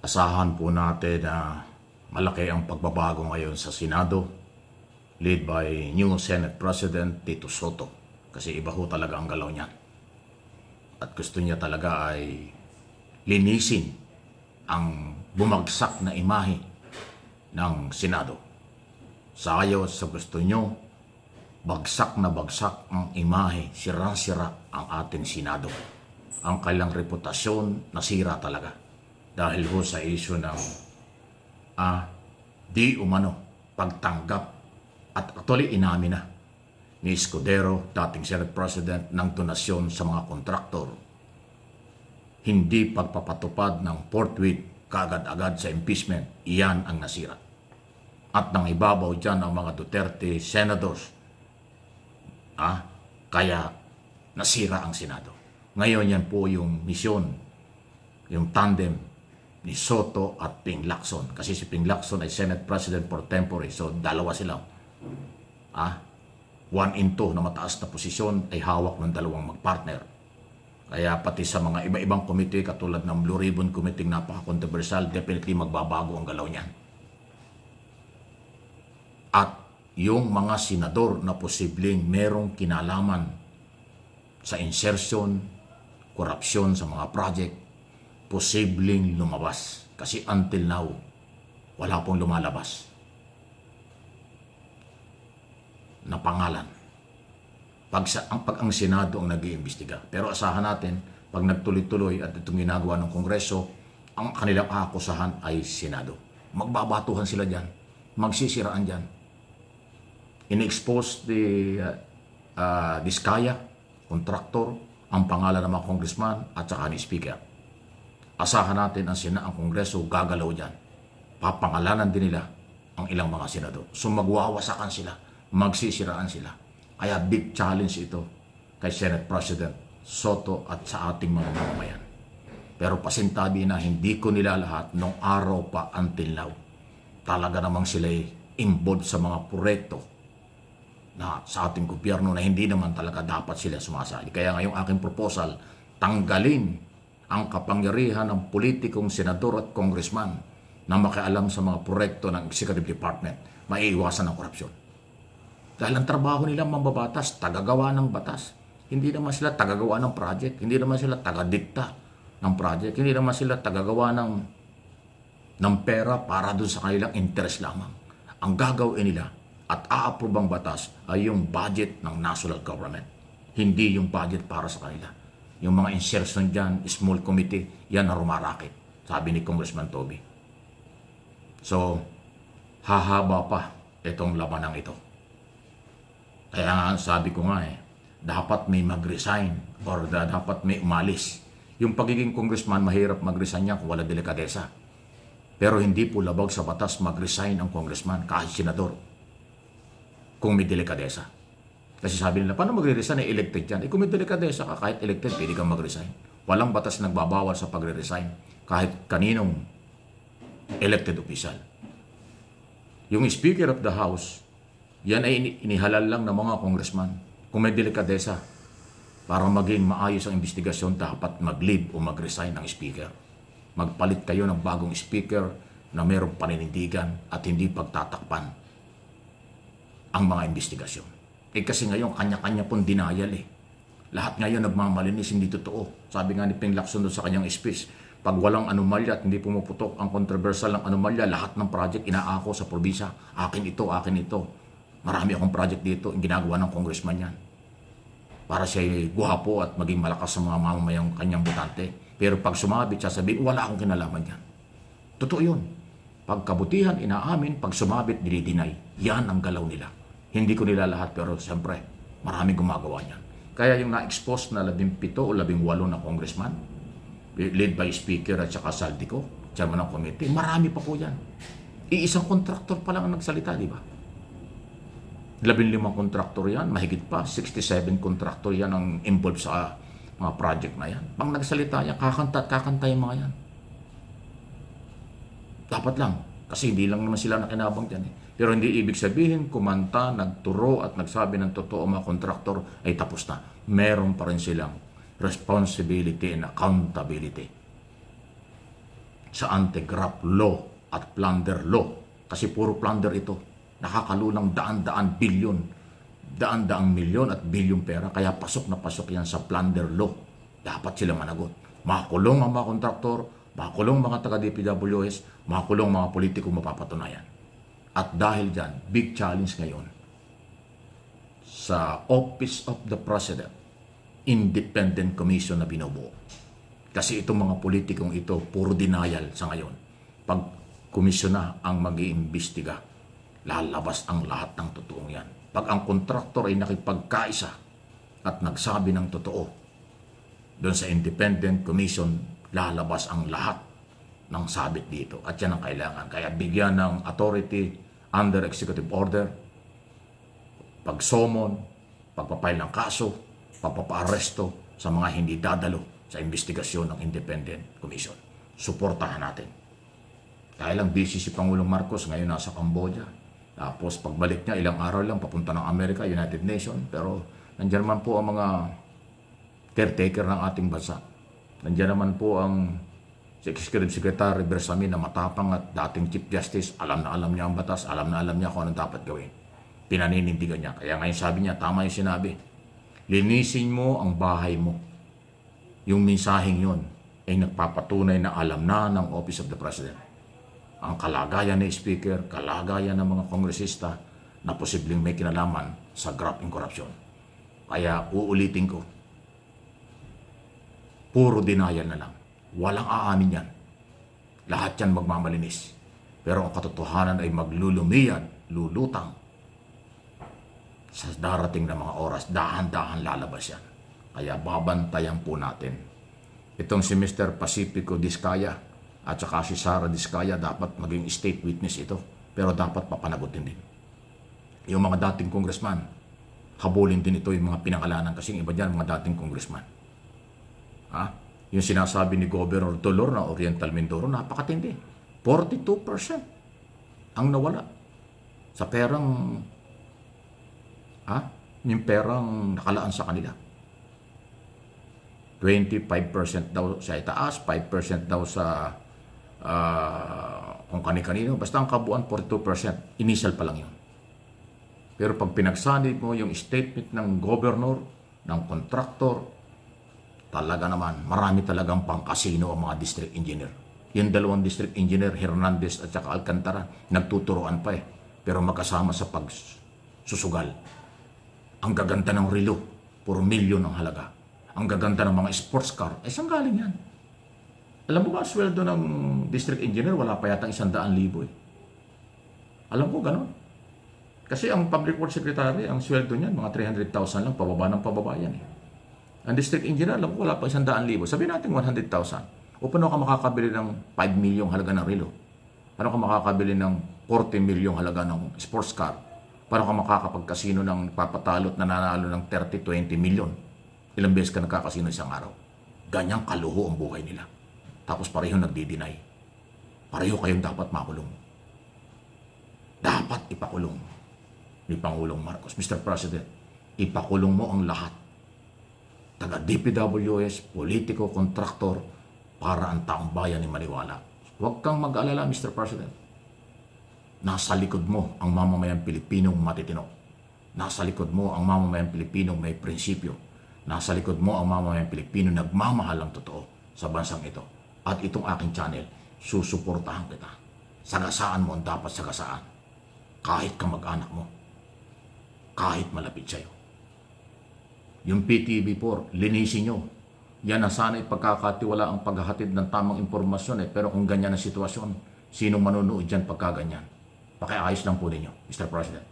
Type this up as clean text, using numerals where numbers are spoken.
Asahan po natin na malaki ang pagbabago ngayon sa Senado, led by new Senate President Tito Soto. Kasi iba ho talaga ang galaw niya. At gusto niya talaga ay linisin ang bumagsak na imahe ng Senado. Sa ayos sa gusto niyo, bagsak na bagsak ang imahe, sira-sira ang ating Senado. Ang kailang reputasyon nasira talaga. Dahil ho sa issue ng di umano pagtanggap at actually inamin na ni Escudero, dating Senate President, ng donasyon sa mga kontraktor. Hindi pagpapatupad ng forthwith kaagad-agad sa impeachment, iyan ang nasira. At nang ibabaw dyan ang mga Duterte senators, kaya nasira ang Senado. Ngayon yan po yung misyon, yung tandem ni Soto at Ping Lacson. Kasi si Ping Lacson ay Senate President pro tempore, so dalawa sila. 1-in-2 na mataas na posisyon ay hawak ng dalawang magpartner. Kaya pati sa mga iba-ibang komite katulad ng Blue Ribbon Committee napaka-controversial, definitely magbabago ang galaw niyan. At yung mga senador na posibleng merong kinalaman sa insertion, korupsyon sa mga project, posibleng lumabas. Kasi until now, wala pong lumalabas na pangalan. Pag ang Senado ang nag-iimbestiga. Pero asahan natin, pag nagtuloy-tuloy at itong ginagawa ng Kongreso, ang kanilang aakusahan ay Senado. Magbabatuhan sila dyan. Magsisiraan dyan. In-expose Diskaya, kontraktor, ang pangalan ng mga congressman at saka ni Speaker. Asahan natin ang Kongreso gagalaw dyan. Papangalanan din nila ang ilang mga senador. So magwawasakan sila. Magsisiraan sila. Kaya big challenge ito kay Senate President Soto at sa ating mga mamamayan. Pero pasintabi na hindi ko nila lahat nung araw pa until now. Talaga namang sila involved sa mga proyekto na sa ating gobyerno na hindi naman talaga dapat sila sumasali. Kaya ngayong aking proposal, tanggalin ang kapangyarihan ng politikong senador at congressman na makialam sa mga proyekto ng Executive Department. Maiiwasan ang korupsyon. Dahil ang trabaho nila mambabatas, tagagawa ng batas. Hindi naman sila tagagawa ng project. Hindi naman sila tagadikta ng project. Hindi naman sila tagagawa ng pera para doon sa kanilang interest lamang. Ang gagawin nila at a-approve ang batas ay yung budget ng national government. Hindi yung budget para sa kanila. Yung mga insertion dyan, small committee, yan na rumarakit. Sabi ni Congressman Toby. So, hahaba pa itong lamanang ito. Kaya nga sabi ko nga dapat may mag-resign or dapat may umalis. Yung pagiging congressman, mahirap mag-resign niya kung wala delikadesa. Pero hindi po labag sa batas mag-resign ang congressman kahit senador kung may delikadesa. Kasi sabi nila, paano magre-resign? Elected yan. Kung may delikadesa ka, kahit elected, pwede kang mag-resign. Walang batas nagbabawal sa pagre-resign kahit kaninong elected official. Yung Speaker of the House, yan ay inihalal lang ng mga congressman. Kung may delikadesa, para maging maayos ang investigasyon, dapat mag-leave o mag-resign ang speaker. Magpalit kayo ng bagong speaker na mayroong paninindigan at hindi pagtatakpan ang mga investigasyon. Kasi ngayon, kanya-kanya pong denial Lahat ngayon nagmamalinis, hindi totoo. Sabi nga ni Ping Lacson doon sa kanyang speech, pag walang anomalya at hindi pumuputok ang controversial ng anomalya, lahat ng project inaako sa probinsya. Akin ito, akin ito. Marami akong project dito, ang ginagawa ng congressman yan. Para siya guwapo at maging malakas sa mga mamamayang kanyang botante. Pero pag sumabit siya, sabihin, wala akong kinalaman yan. Totoo yun. Pag kabutihan, inaamin. Pag sumabit, dinideny. Yan ang galaw nila. Hindi ko nila lahat, pero siyempre, maraming gumagawa niyan. Kaya yung na-expose na 17 o 18 na congressman, led by Speaker at saka Saldico, chairman ng committee, marami pa po yan. Iisang kontraktor pa lang ang nagsalita, di ba? 15 kontraktor yan, mahigit pa, 67 kontraktor yan ang involved sa mga project na yan. Pag nagsalita yan, kakanta at kakanta yung mga yan. Dapat lang, kasi hindi lang naman sila nakinabang dyan Pero hindi ibig sabihin, kumanta, nagturo at nagsabi ng totoo mga kontraktor ay tapos na. Meron pa rin silang responsibility and accountability. sa anti-graft law at plunder law. Kasi puro plunder ito. Nakakalulang daan-daan bilyon, daan-daang milyon at bilyon pera. Kaya pasok na pasok yan sa plunder law. Dapat sila managot. Makulong ang mga kontraktor, makulong mga taga-DPWS, makulong mga politiko mapapatunayan. At dahil dyan, big challenge ngayon sa Office of the President, Independent Commission na binubuo. Kasi itong mga politikong ito, puro denial sa ngayon. Pag komisyon na ang mag-iimbestiga, lalabas ang lahat ng totoong yan. Pag ang kontraktor ay nakipagkaisa at nagsabi ng totoo, doon sa Independent Commission, lalabas ang lahat ng sabit dito. At yan ang kailangan. Kaya bigyan ng authority under executive order, pag-summon, pagpapail ng kaso, pagpapa-aresto sa mga hindi dadalo sa investigasyon ng Independent Commission. Suportahan natin. Kaya lang busy si Pangulong Marcos, ngayon nasa Cambodia. Tapos pagbalik niya, ilang araw lang, papunta ng Amerika, United Nations. Pero nandiyan naman po ang mga caretaker ng ating bansa. Nandiyan naman po ang Executive Secretary Bersamin na matapang at dating Chief Justice. Alam na alam niya ang batas, alam na alam niya kung anong dapat gawin. Pinaninindigan niya. Kaya ngayon sabi niya, tama yung sinabi. Linisin mo ang bahay mo. Yung mensaheng yun ay nagpapatunay na alam na ng Office of the President ang kalagayan ni Speaker, kalagayan ng mga kongresista na posibleng may kinalaman sa graft and corruption. Kaya uulitin ko, puro denial na lang. Walang aamin yan. Lahat yan magmamalinis. Pero ang katotohanan ay maglulumiyan, lulutang. Sa darating na mga oras, dahan-dahan lalabas yan. Kaya babantayan po natin. Itong si Mr. Pacifico Diskaya at saka si Sara Diskaya dapat maging state witness ito. Pero dapat papanagutin din. Yung mga dating congressman, habulin din ito yung mga pinangalanan kasi iba dyan mga dating congressman. Yung sinasabi ni Governor Dolor na Oriental Mindoro, napakatindi. 42% ang nawala sa perang yung perang nakalaan sa kanila. 25% daw sa itaas, 5% daw sa kung kani-kanino. Basta ang kabuuan 42%. Initial pa lang yun. Pero pag pinagsanib mo yung statement ng governor, ng contractor, talaga naman, marami talagang pangkasino ang mga district engineer. Yung dalawang district engineer, Hernandez at saka Alcantara, nagtuturoan pa eh. Pero magkasama sa pagsusugal. Ang gaganda ng relo, puro milyon ang halaga. Ang gaganda ng mga sports car, saan galing yan? Alam mo ba, sweldo ng district engineer, wala pa yatang 100,000 eh. Alam ko, ganon. Kasi ang public works secretary, ang sweldo niyan, mga 300,000 lang, pababa ng pababa yan eh. Ang district engineer, alam ko, wala pa 100,000. Sabihin natin 100,000. O paano ka makakabili ng 5 milyong halaga ng relo? Paano ka makakabili ng 40 milyong halaga ng sports car? Paano ka makakapagkasino ng papatalot na nanalo ng 30-20 milyon? Ilang beses ka nagkakasino isang araw? Ganyang kaluho ang buhay nila. Tapos pareho nagdi-deny. Pareho kayong dapat makulong. Dapat ipakulong ni Pangulong Marcos. Mr. President, ipakulong mo ang lahat. Taga DPWS, politiko, kontraktor, para ang taong bayan ni maniwala. Huwag kang mag-alala, Mr. President. Nasa likod mo ang mamamayang Pilipinong matitino. Nasa likod mo ang mamamayang Pilipinong may prinsipyo. Nasa likod mo ang mamamayang Pilipino nagmamahal ang totoo sa bansang ito. At itong aking channel, susuportahan kita. Sagasaan mo ang dapat sagasaan. Kahit kamag-anak mo. Kahit malapit sa'yo. Yung PTV4, linisin nyo. Yan ang sana'y pagkakatiwala ang paghahatid ng tamang impormasyon eh. Pero kung ganyan ang sitwasyon, sinong manunood dyan pagka ganyan? Pakiayos lang po ninyo, Mr. President.